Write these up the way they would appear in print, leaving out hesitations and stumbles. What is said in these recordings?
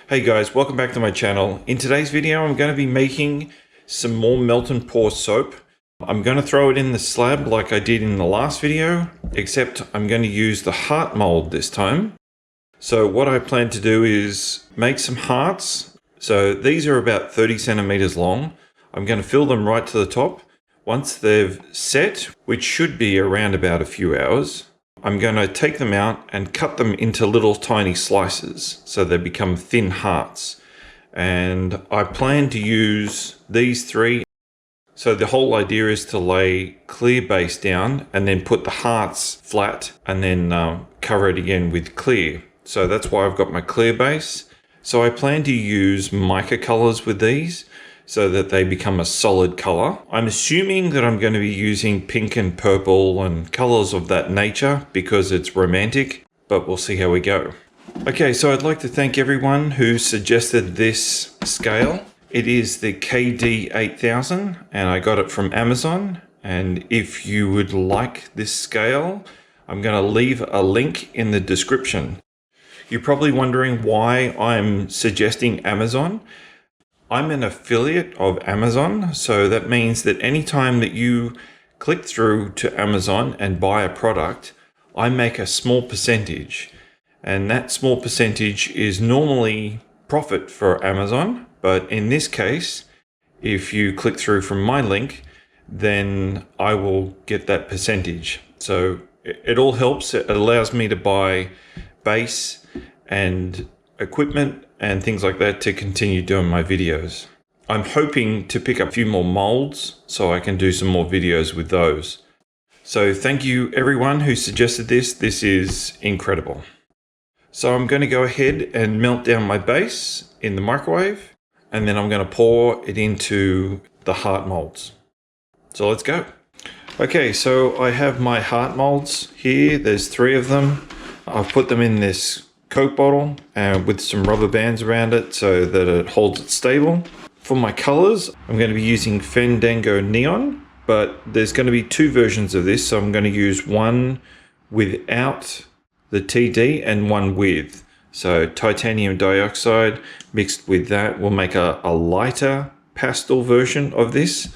Hey guys, welcome back to my channel. In today's video, I'm going to be making some more melt and pour soap. I'm going to throw it in the slab like I did in the last video, except I'm going to use the heart mold this time. So what I plan to do is make some hearts. So these are about 30 centimeters long. I'm going to fill them right to the top. Once they've set, which should be around about a few hours, I'm going to take them out and cut them into little tiny slices so they become thin hearts. And I plan to use these three. So the whole idea is to lay clear base down and then put the hearts flat and then cover it again with clear. So that's why I've got my clear base. So I plan to use mica colors with these so that they become a solid color. I'm assuming that I'm going to be using pink and purple and colors of that nature because it's romantic, but we'll see how we go. Okay, so I'd like to thank everyone who suggested this scale. It is the KD8000 and I got it from Amazon. And if you would like this scale, I'm going to leave a link in the description. You're probably wondering why I'm suggesting Amazon. I'm an affiliate of Amazon, so that means that anytime that you click through to Amazon and buy a product, I make a small percentage. And that small percentage is normally profit for Amazon. But in this case, if you click through from my link, then I will get that percentage. So it all helps. It allows me to buy base and equipment and things like that to continue doing my videos. I'm hoping to pick up a few more molds so I can do some more videos with those. So thank you everyone who suggested this. This is incredible. So I'm going to go ahead and melt down my base in the microwave, and then I'm going to pour it into the heart molds. So let's go. Okay, so I have my heart molds here. There's 3 of them. I've put them in this Coke bottle with some rubber bands around it so that it holds it stable. For my colors, I'm going to be using Fandango Neon, but there's going to be 2 versions of this. So I'm going to use one without the TD and one with. So titanium dioxide mixed with that will make a lighter pastel version of this.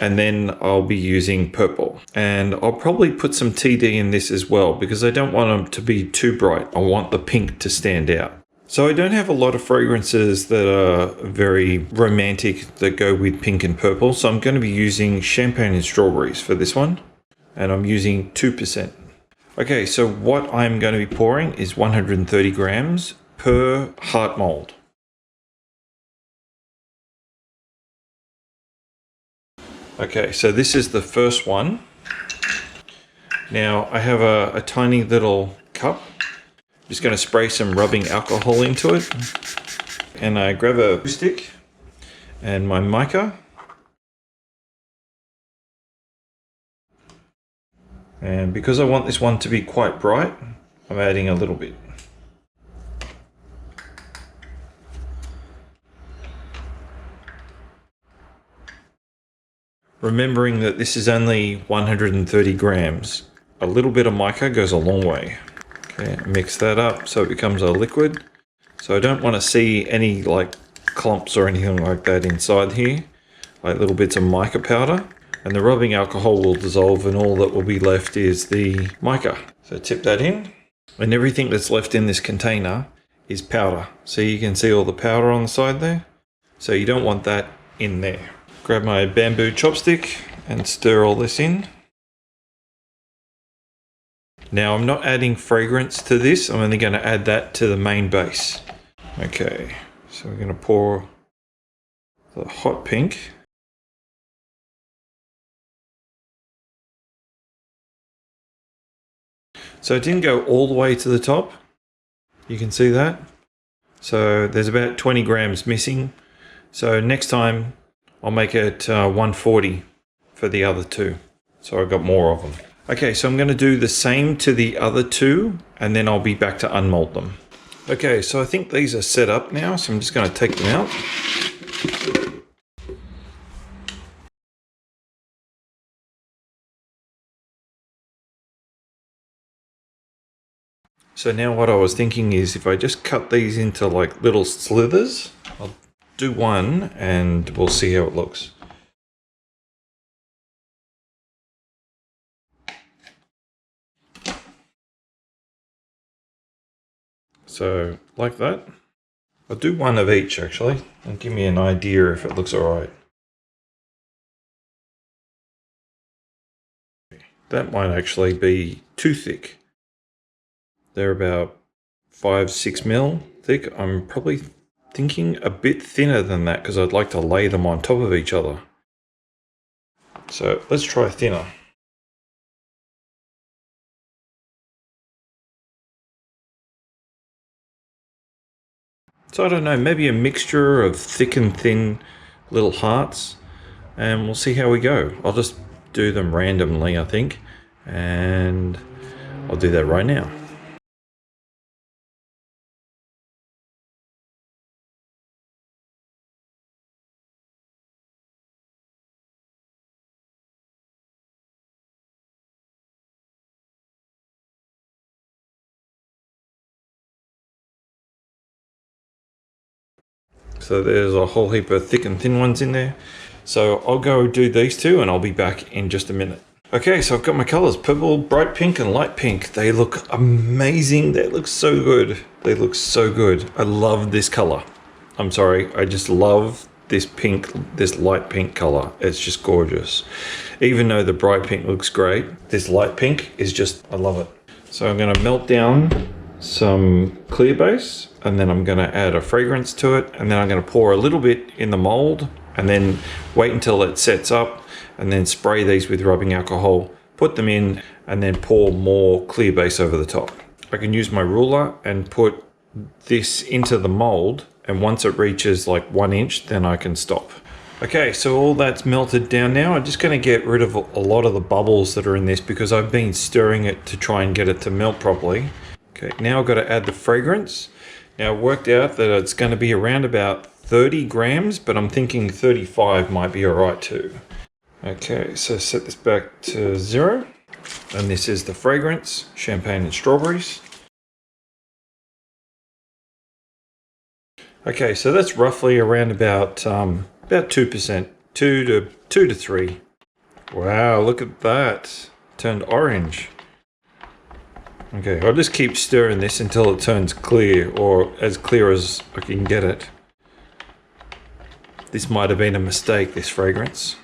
And then I'll be using purple, and I'll probably put some TD in this as well because I don't want them to be too bright. I want the pink to stand out. So I don't have a lot of fragrances that are very romantic that go with pink and purple. So I'm going to be using champagne and strawberries for this one, and I'm using 2%. Okay, so what I'm going to be pouring is 130 grams per heart mold. Okay, so this is the first one. Now I have a tiny little cup. I'm just going to spray some rubbing alcohol into it. And I grab a glue stick and my mica. And because I want this one to be quite bright, I'm adding a little bit. Remembering that this is only 130 grams. A little bit of mica goes a long way. Okay, mix that up so it becomes a liquid. So I don't want to see any like clumps or anything like that inside here, like little bits of mica powder. And the rubbing alcohol will dissolve and all that will be left is the mica. So tip that in, and everything that's left in this container is powder. So you can see all the powder on the side there. So you don't want that in there. Grab my bamboo chopstick and stir all this in. Now I'm not adding fragrance to this, I'm only going to add that to the main base. Okay, so we're going to pour the hot pink. So it didn't go all the way to the top, you can see that. So there's about 20 grams missing. So next time I'll make it 140 for the other 2. So I've got more of them. Okay, so I'm going to do the same to the other 2, and then I'll be back to unmold them. Okay, so I think these are set up now, so I'm just going to take them out. So now what I was thinking is if I just cut these into like little slithers, I'll do one and we'll see how it looks. So like that. I'll do one of each actually and give me an idea if it looks alright. That might actually be too thick. They're about 5-6 mil thick. I'm probably thinking a bit thinner than that because I'd like to lay them on top of each other. So let's try thinner. So I don't know, maybe a mixture of thick and thin little hearts, and we'll see how we go. I'll just do them randomly, I think, and I'll do that right now. So there's a whole heap of thick and thin ones in there. So I'll go do these two and I'll be back in just a minute. Okay, so I've got my colors, purple, bright pink and light pink. They look amazing. They look so good. They look so good. I love this color. I'm sorry, I just love this pink, this light pink color. It's just gorgeous. Even though the bright pink looks great, this light pink is just, I love it. So I'm gonna melt down some clear base and then I'm going to add a fragrance to it, and then I'm going to pour a little bit in the mold and then wait until it sets up and then spray these with rubbing alcohol, put them in and then pour more clear base over the top. I can use my ruler and put this into the mold, and once it reaches like 1 inch then I can stop. Okay, so all that's melted down now. I'm just going to get rid of a lot of the bubbles that are in this because I've been stirring it to try and get it to melt properly. Okay, now I've got to add the fragrance. Now I worked out that it's going to be around about 30 grams, but I'm thinking 35 might be alright too. Okay, so set this back to 0. And this is the fragrance, champagne and strawberries. Okay, so that's roughly around about 2%, 2 to 3. Wow, look at that. Turned orange. Okay, I'll just keep stirring this until it turns clear, or as clear as I can get it. This might have been a mistake, this fragrance.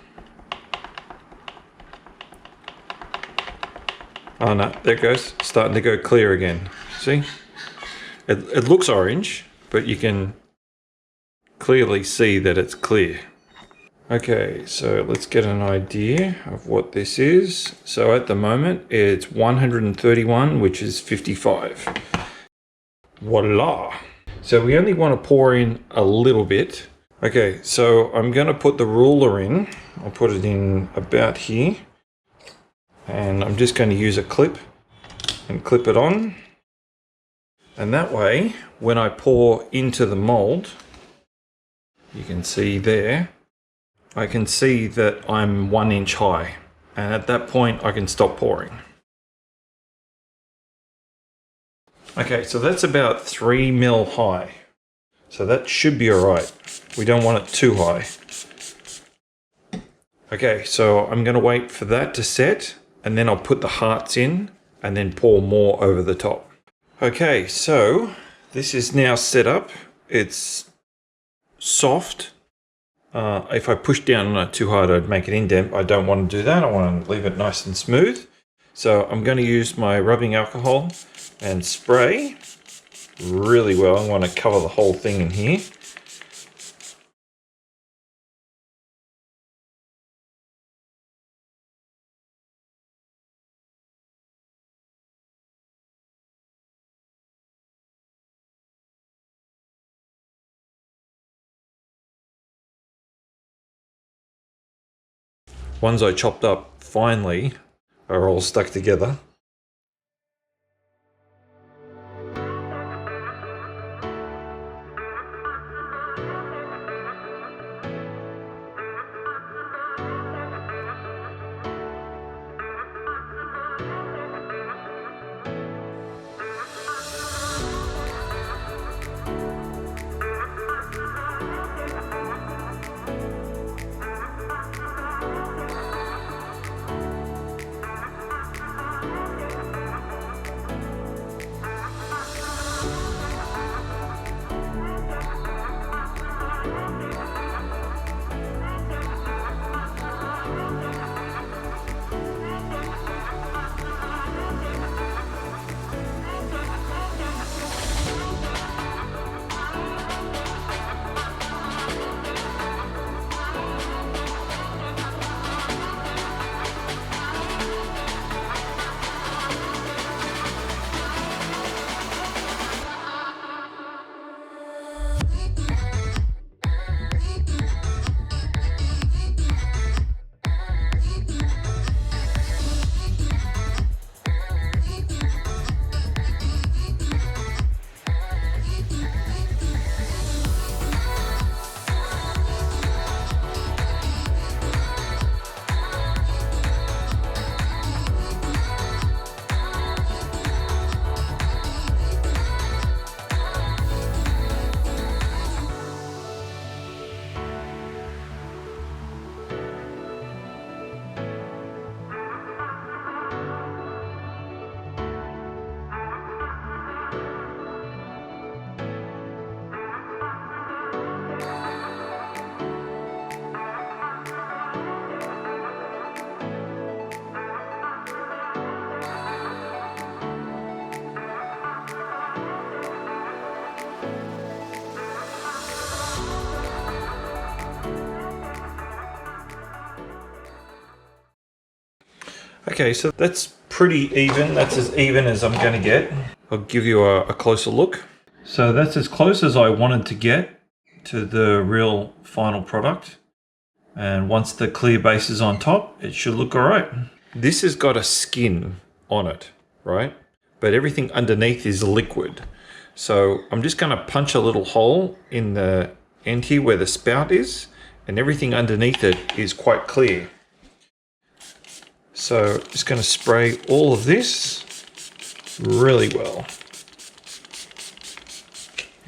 Oh no, there it goes. Starting to go clear again. See? It looks orange, but you can clearly see that it's clear. Okay, so let's get an idea of what this is. So at the moment, it's 131, which is 55. Voila! So we only want to pour in a little bit. Okay, so I'm going to put the ruler in. I'll put it in about here. And I'm just going to use a clip and clip it on. And that way, when I pour into the mold, you can see there, I can see that I'm 1 inch high, and at that point I can stop pouring. Okay, so that's about 3 mil high. So that should be alright. We don't want it too high. Okay, so I'm going to wait for that to set, and then I'll put the hearts in and then pour more over the top. Okay, so this is now set up. It's soft. If I push down on it too hard, I'd make it indent. I don't want to do that. I want to leave it nice and smooth. So I'm going to use my rubbing alcohol and spray really well. I want to cover the whole thing in here. Ones I chopped up finely are all stuck together. Okay, so that's pretty even. That's as even as I'm going to get. I'll give you a closer look. So that's as close as I wanted to get to the real final product. And once the clear base is on top, it should look all right. This has got a skin on it, right? But everything underneath is liquid. So I'm just going to punch a little hole in the end here where the spout is, and everything underneath it is quite clear. So just going to spray all of this really well.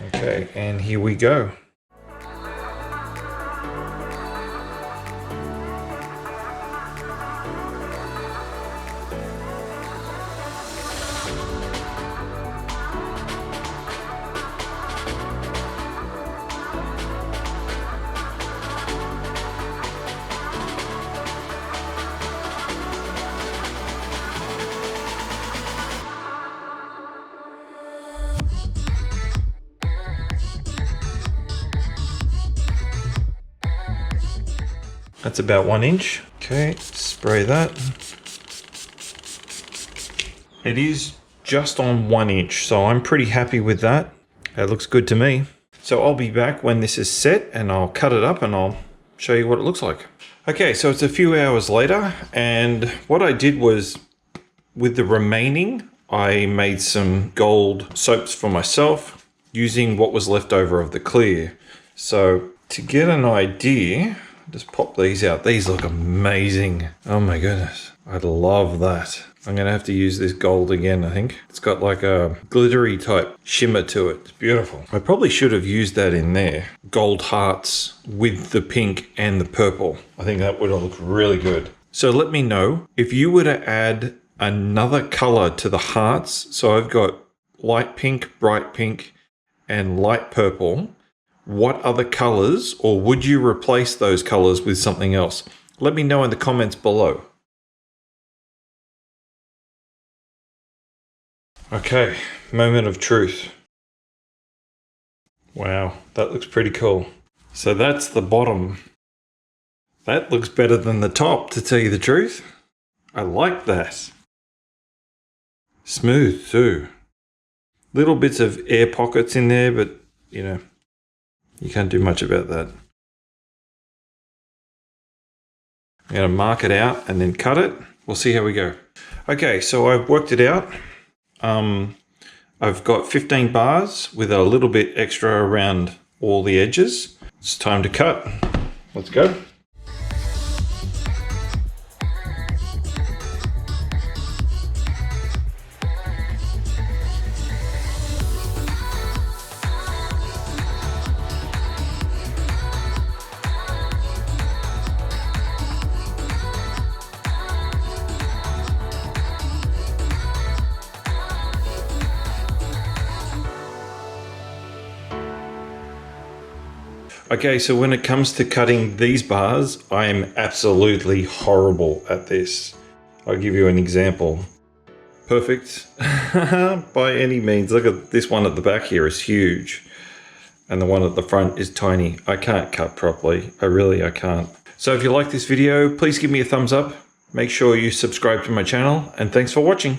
Okay, and here we go. That's about 1 inch. Okay, spray that. It is just on 1 inch, so I'm pretty happy with that. That looks good to me. So I'll be back when this is set and I'll cut it up and I'll show you what it looks like. Okay, so it's a few hours later, and what I did was, with the remaining, I made some gold soaps for myself using what was left over of the clear. So to get an idea, just pop these out. These look amazing. Oh my goodness. I love that. I'm going to have to use this gold again, I think. It's got like a glittery type shimmer to it. It's beautiful. I probably should have used that in there. Gold hearts with the pink and the purple. I think that would have looked really good. So let me know if you were to add another color to the hearts. So I've got light pink, bright pink, and light purple. What other colors, or would you replace those colors with something else? Let me know in the comments below. Okay, moment of truth. Wow, that looks pretty cool. So that's the bottom. That looks better than the top, to tell you the truth. I like that. Smooth too. Little bits of air pockets in there, but you know, you can't do much about that. I'm going to mark it out and then cut it. We'll see how we go. Okay, so I've worked it out. I've got 15 bars with a little bit extra around all the edges. It's time to cut. Let's go. Okay, so when it comes to cutting these bars, I am absolutely horrible at this. I'll give you an example. Perfect by any means. Look at this one at the back here is huge. And the one at the front is tiny. I can't cut properly. I can't. So if you like this video, please give me a thumbs up. Make sure you subscribe to my channel, and thanks for watching.